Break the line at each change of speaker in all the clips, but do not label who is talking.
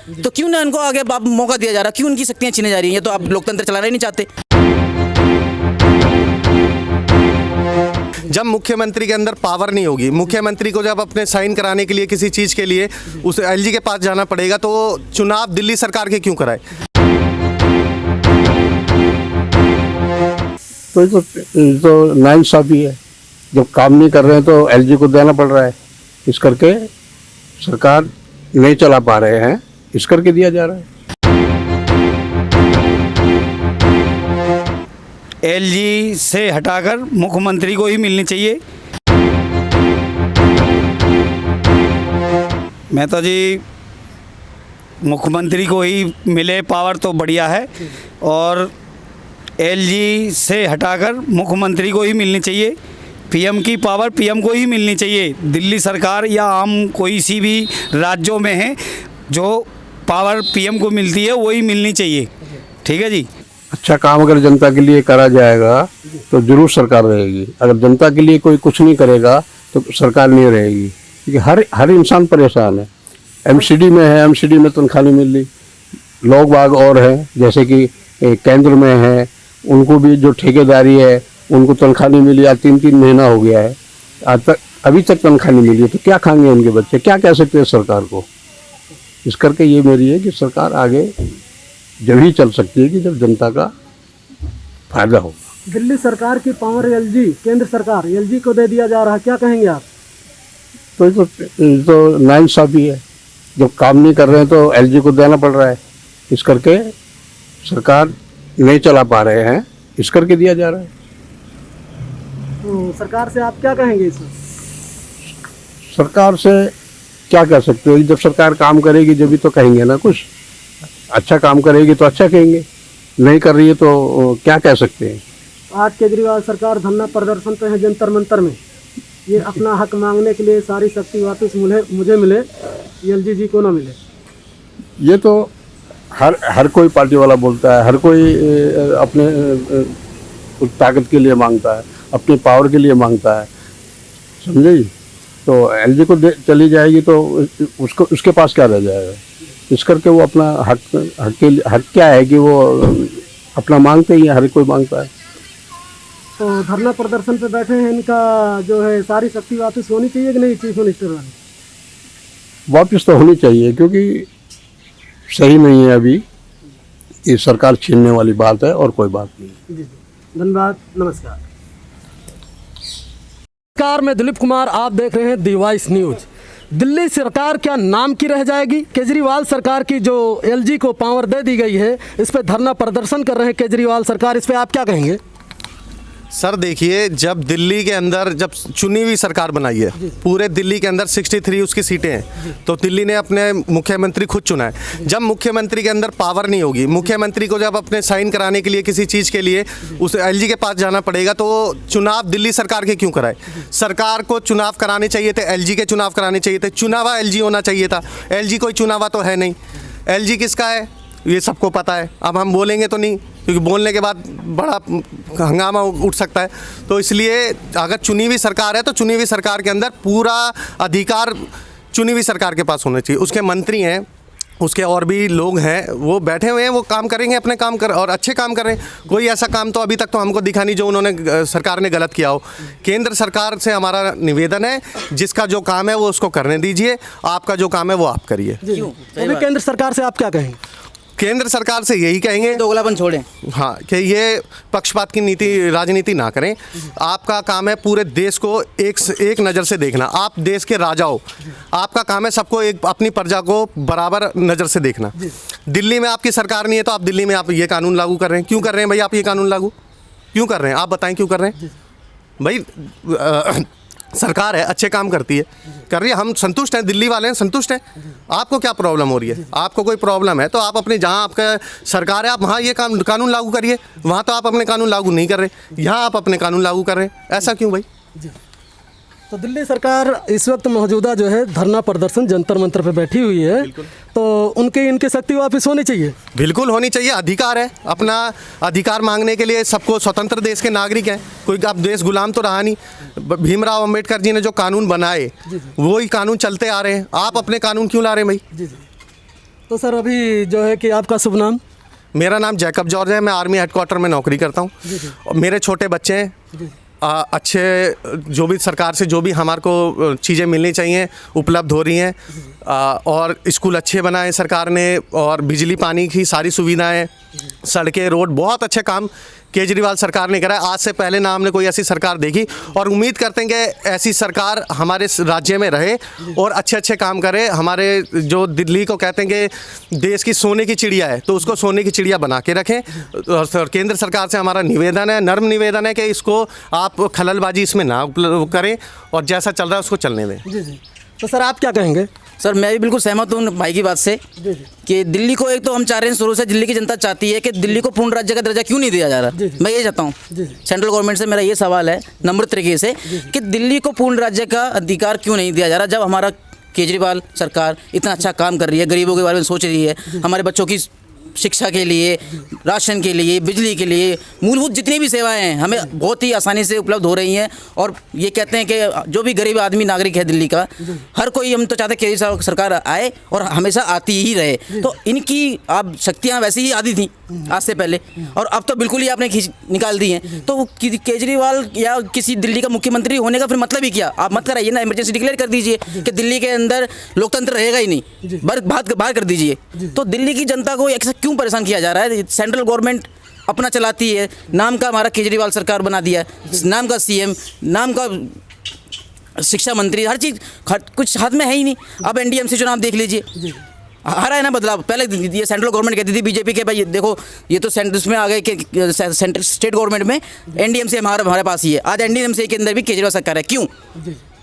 तो क्यों ना इनको आगे मौका दिया जा रहा, क्यों उनकी शक्तियाँ छीने जा रही हैं? ये तो आप लोकतंत्र चलाना ही नहीं चाहते।
जब मुख्यमंत्री के अंदर पावर नहीं होगी, मुख्यमंत्री को जब अपने साइन कराने के लिए किसी चीज़ के लिए उस एलजी के पास जाना पड़ेगा, तो चुनाव दिल्ली सरकार के क्यों कराए?
तो नाइंसाफी है। जब काम नहीं कर रहे हैं तो एलजी को देना पड़ रहा है, इस करके सरकार नहीं चला पा रहे हैं, इस करके दिया जा रहा है।
एलजी से हटाकर मुख्यमंत्री को ही मिलनी चाहिए। मैं तो जी मुख्यमंत्री को ही मिले पावर तो बढ़िया है, और एलजी से हटाकर मुख्यमंत्री को ही मिलनी चाहिए। पीएम की पावर पीएम को ही मिलनी चाहिए। दिल्ली सरकार या आम कोई सी भी राज्यों में है, जो पावर पीएम को मिलती है वही मिलनी चाहिए। ठीक है जी।
अच्छा काम अगर जनता के लिए करा जाएगा तो जरूर सरकार रहेगी। अगर जनता के लिए कोई कुछ नहीं करेगा तो सरकार नहीं रहेगी, क्योंकि हर इंसान परेशान है। एमसीडी में है, एमसीडी में तनख्वाह नहीं मिल रही। लोग बाग और हैं जैसे कि केंद्र में है, उनको भी जो ठेकेदारी है उनको तनख्वाह नहीं मिली। आज 3-3 महीना हो गया है, आज तक अभी तक तनख्वाह नहीं मिली है। तो क्या खाएंगे उनके बच्चे? क्या कह सकते हैं सरकार को? इस करके ये मेरी है कि सरकार आगे जब ही चल सकती है कि जब जनता का फायदा होगा।
दिल्ली सरकार की पावर एलजी, केंद्र सरकार एलजी को दे दिया जा रहा है, क्या कहेंगे आप?
तो नाइंसाफी है। जब काम नहीं कर रहे हैं तो एलजी को देना पड़ रहा है, इस करके सरकार नहीं चला पा रहे हैं, इस करके दिया जा रहा है।
तो सरकार से आप क्या कहेंगे इसमें?
सरकार से क्या कह सकते हो? जब सरकार काम करेगी जब भी तो कहेंगे ना कुछ। अच्छा काम करेगी तो अच्छा कहेंगे, नहीं कर रही है तो क्या कह सकते हैं?
आज केजरीवाल सरकार धरना प्रदर्शन पे है जंतर मंतर में। ये अपना हक मांगने के लिए सारी शक्ति वापस मुझे मिले, एलजी जी को ना मिले।
ये तो हर कोई पार्टी वाला बोलता है, हर कोई अपने ताकत के लिए मांगता है, अपनी पावर के लिए मांगता है, समझे? तो एलजी को चली जाएगी तो उसके पास क्या रह जाएगा? इस करके वो अपना हक क्या है कि वो अपना मांगते ही, हर कोई मांगता है।
तो धरना प्रदर्शन पे बैठे हैं, इनका जो है सारी शक्ति वापस होनी चाहिए कि नहीं? चीफ मिनिस्टर वाली
वापस तो होनी चाहिए, क्योंकि सही नहीं है अभी ये सरकार छीनने वाली बात है और कोई बात नहीं।
जी, धन्यवाद, नमस्कार। नमस्कार, मैं दिलीप कुमार, आप देख रहे हैं दी वॉइस न्यूज। दिल्ली सरकार क्या नाम की रह जाएगी? केजरीवाल सरकार की जो एलजी को पावर दे दी गई है, इस पे धरना प्रदर्शन कर रहे हैं केजरीवाल सरकार, इस पे आप क्या कहेंगे?
सर देखिए, जब दिल्ली के अंदर जब चुनी हुई सरकार बनाई है, पूरे दिल्ली के अंदर 63 उसकी सीटें हैं, तो दिल्ली ने अपने मुख्यमंत्री खुद चुना है। जब मुख्यमंत्री के अंदर पावर नहीं होगी, मुख्यमंत्री को जब अपने साइन कराने के लिए किसी चीज़ के लिए उस एलजी के पास जाना पड़ेगा, तो चुनाव दिल्ली सरकार के क्यों कराए? सरकार को चुनाव कराने चाहिए थे, एलजी के चुनाव कराने चाहिए थे, चुनावा एलजी होना चाहिए था। एलजी कोई चुनावा तो है नहीं। एलजी किसका है ये सबको पता है। अब हम बोलेंगे तो नहीं, क्योंकि बोलने के बाद बड़ा हंगामा उठ सकता है। तो इसलिए अगर चुनी हुई सरकार है तो चुनी हुई सरकार के अंदर पूरा अधिकार चुनी हुई सरकार के पास होना चाहिए। उसके मंत्री हैं, उसके और भी लोग हैं, वो बैठे हुए हैं, वो काम करेंगे, अपने काम कर और अच्छे काम कर रहे हैं। कोई ऐसा काम तो अभी तक तो हमको दिखा नहीं जो उन्होंने सरकार ने गलत किया हो। केंद्र सरकार से हमारा निवेदन है, जिसका जो काम है वो उसको करने दीजिए, आपका जो काम है वो आप करिए।
अभी केंद्र सरकार से आप क्या कहेंगे?
केंद्र सरकार से यही कहेंगे,
दोगलापन छोड़ें।
हाँ, कि ये पक्षपात की नीति राजनीति ना करें। आपका काम है पूरे देश को एक नज़र से देखना। आप देश के राजा हो, आपका काम है सबको अपनी प्रजा को बराबर नज़र से देखना। दिल्ली में आपकी सरकार नहीं है तो आप दिल्ली में आप ये कानून लागू कर रहे हैं। क्यों कर रहे हैं भाई आप ये कानून लागू? क्यों कर रहे हैं? आप बताएं क्यों कर रहे हैं भाई? सरकार है, अच्छे काम करती है, कर रही है, हम संतुष्ट हैं, दिल्ली वाले हैं संतुष्ट हैं। आपको क्या प्रॉब्लम हो रही है? आपको कोई प्रॉब्लम है तो आप अपने जहां आपका सरकार है आप वहां ये कानून लागू करिए। वहां तो आप अपने कानून लागू नहीं कर रहे, यहाँ आप अपने कानून लागू कर रहे हैं। ऐसा क्यों भाई?
तो दिल्ली सरकार इस वक्त मौजूदा जो है धरना प्रदर्शन जंतर मंतर पे बैठी हुई है, तो इनकी शक्ति वापस होनी चाहिए।
बिल्कुल होनी चाहिए, अधिकार है। अपना अधिकार मांगने के लिए सबको स्वतंत्र देश के नागरिक हैं, कोई अब देश गुलाम तो रहा नहीं। भीमराव अंबेडकर जी ने जो कानून बनाए वही कानून चलते आ रहे हैं। आप अपने कानून क्यों ला रहे हैं भाई?
तो सर अभी जो है कि आपका शुभ नाम?
मेरा नाम जैकब जॉर्ज है, मैं आर्मी हेडक्वार्टर में नौकरी करता हूँ और मेरे छोटे बच्चे हैं। अच्छे जो भी सरकार से जो भी हमारे को चीज़ें मिलनी चाहिए उपलब्ध हो रही हैं, और स्कूल अच्छे बनाए सरकार ने, और बिजली पानी की सारी सुविधाएं, सड़कें, रोड, बहुत अच्छे काम केजरीवाल सरकार ने करा है। आज से पहले ना हमने कोई ऐसी सरकार देखी, और उम्मीद करते हैं कि ऐसी सरकार हमारे राज्य में रहे और अच्छे अच्छे काम करे। हमारे जो दिल्ली को कहते हैं कि देश की सोने की चिड़िया है, तो उसको सोने की चिड़िया बना के रखें। और केंद्र सरकार से हमारा निवेदन है, नर्म निवेदन है कि इसको आप खललबाजी इसमें ना करें और जैसा चल रहा है उसको चलने दें।
जी जी। तो सर आप क्या कहेंगे?
सर मैं भी बिल्कुल सहमत हूँ भाई की बात से कि दिल्ली को, एक तो हम चाह रहे हैं शुरू से, दिल्ली की जनता चाहती है कि दिल्ली को पूर्ण राज्य का दर्जा क्यों नहीं दिया जा रहा। मैं ये चाहता हूँ, सेंट्रल गवर्नमेंट से मेरा ये सवाल है नम्र तरीके से कि दिल्ली को पूर्ण राज्य का अधिकार क्यों नहीं दिया जा रहा, जब हमारा केजरीवाल सरकार इतना अच्छा काम कर रही है, गरीबों के बारे में सोच रही है, हमारे बच्चों की शिक्षा के लिए, राशन के लिए, बिजली के लिए, मूलभूत जितनी भी सेवाएं हैं हमें बहुत ही आसानी से उपलब्ध हो रही हैं। और ये कहते हैं कि जो भी गरीब आदमी नागरिक है दिल्ली का, हर कोई, हम तो चाहते हैं केजरीवाल सरकार आए और हमेशा आती ही रहे। तो इनकी आप शक्तियाँ वैसे ही आती थी आज से पहले, और अब तो बिल्कुल ही आपने खींच निकाल दी हैं। तो केजरीवाल या किसी दिल्ली का मुख्यमंत्री होने का फिर मतलब ही क्या? आप मत कराइए ना, इमरजेंसी डिक्लेयर कर दीजिए कि दिल्ली के अंदर लोकतंत्र रहेगा ही नहीं, बाहर कर दीजिए। तो दिल्ली की जनता को ऐसा क्यों परेशान किया जा रहा है? सेंट्रल गवर्नमेंट अपना चलाती है, नाम का हमारा केजरीवाल सरकार बना दिया, नाम का सीएम, नाम का शिक्षा मंत्री, हर चीज़ कुछ हाथ में है ही नहीं। अब एनडीएमसी चुनाव देख लीजिए, हारा है ना बदलाव। पहले ये सेंट्रल गवर्नमेंट कहती थी बीजेपी के, भाई देखो ये तो इसमें आ गए कि सेंट्रल स्टेट गवर्नमेंट में एनडीएमसी हमारे पास ही है। आज एनडीएमसी के अंदर भी केजरीवाल सरकार है, क्यों?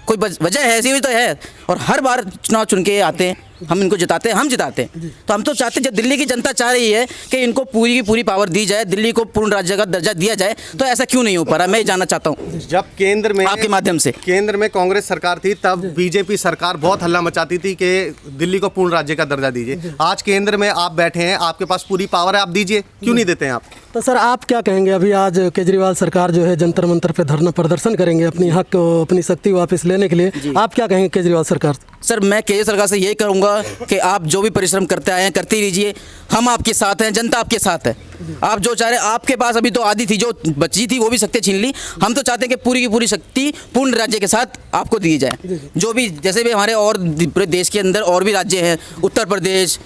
कोई वजह है? ऐसी भी तो है। और हर बार चुनाव चुन के आते हैं, हम इनको जिताते हैं, हम जिताते हैं। तो हम तो चाहते हैं, जब दिल्ली की जनता चाह रही है कि इनको पूरी की पूरी पावर दी जाए, दिल्ली को पूर्ण राज्य का दर्जा दिया जाए, तो ऐसा क्यों नहीं हो पा रहा? मैं जानना चाहता हूँ।
जब केंद्र में
आपके माध्यम से
केंद्र में कांग्रेस सरकार थी, तब बीजेपी सरकार बहुत हल्ला मचाती थी कि दिल्ली को पूर्ण राज्य का दर्जा दीजिए। आज केंद्र में आप बैठे हैं, आपके पास पूरी पावर है, आप दीजिए, क्यों नहीं देते हैं आप?
तो सर आप क्या कहेंगे? अभी आज केजरीवाल सरकार जो है जंतर मंतर पे धरना प्रदर्शन करेंगे अपनी हक को, अपनी शक्ति वापस लेने के लिए, आप क्या कहेंगे केजरीवाल सरकार?
सर मैं केजरीवाल सरकार से यही करूंगा कि आप जो भी परिश्रम करते आए हैं करते रहिए, हम आपके साथ हैं, जनता आपके साथ है। आप जो चाह रहे हैं, आपके पास अभी तो आधी थी, जो बची थी वो भी शक्ति छीन ली। हम तो चाहते हैं कि पूरी की पूरी शक्ति पूर्ण राज्य के साथ आपको दी जाए। जो भी, जैसे भी हमारे और पूरे देश के अंदर और भी राज्य हैं, उत्तर प्रदेश,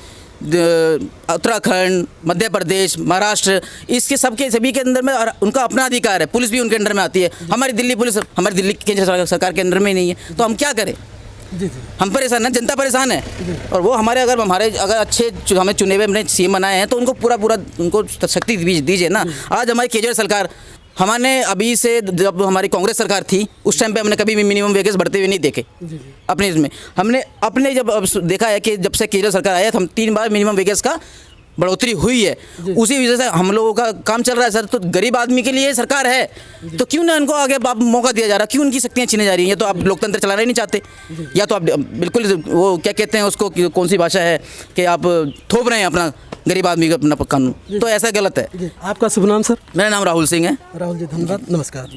उत्तराखंड, मध्य प्रदेश, महाराष्ट्र, इसके सबके सभी के अंदर में उनका अपना अधिकार है। पुलिस भी उनके अंडर में आती है। हमारी दिल्ली पुलिस हमारी दिल्ली केंद्र सरकार के अंडर में नहीं है, तो हम क्या करें? हम परेशान हैं, जनता परेशान है। और वो हमारे अगर अच्छे हमें चुने हुए हमने सीएम बनाए हैं, तो उनको पूरा उनको शक्ति दीजिए ना। आज हमारी केजरीवाल सरकार, हमने अभी से, जब हमारी कांग्रेस सरकार थी उस टाइम पे हमने कभी भी मिनिमम वेजेस बढ़ते हुए नहीं देखे अपने इसमें। हमने अपने जब देखा है कि जब से केजरीवाल सरकार आया, तो हम 3 बार मिनिमम वेजेस का बढ़ोतरी हुई है। उसी वजह से हम लोगों का काम चल रहा है सर। तो गरीब आदमी के लिए सरकार है, तो क्यों ना उनको आगे मौका दिया जा रहा? क्यों उनकी शक्तियाँ छीने जा रही हैं? या तो आप लोकतंत्र चलाना ही नहीं चाहते, या तो आप बिल्कुल वो क्या कहते हैं उसको, कौन सी भाषा है कि आप थोप रहे हैं अपना गरीब आदमी का अपना कानून। तो ऐसा गलत है।
आपका शुभ नाम सर?
मेरा नाम राहुल सिंह है।
राहुल जी धन्यवाद, नमस्कार।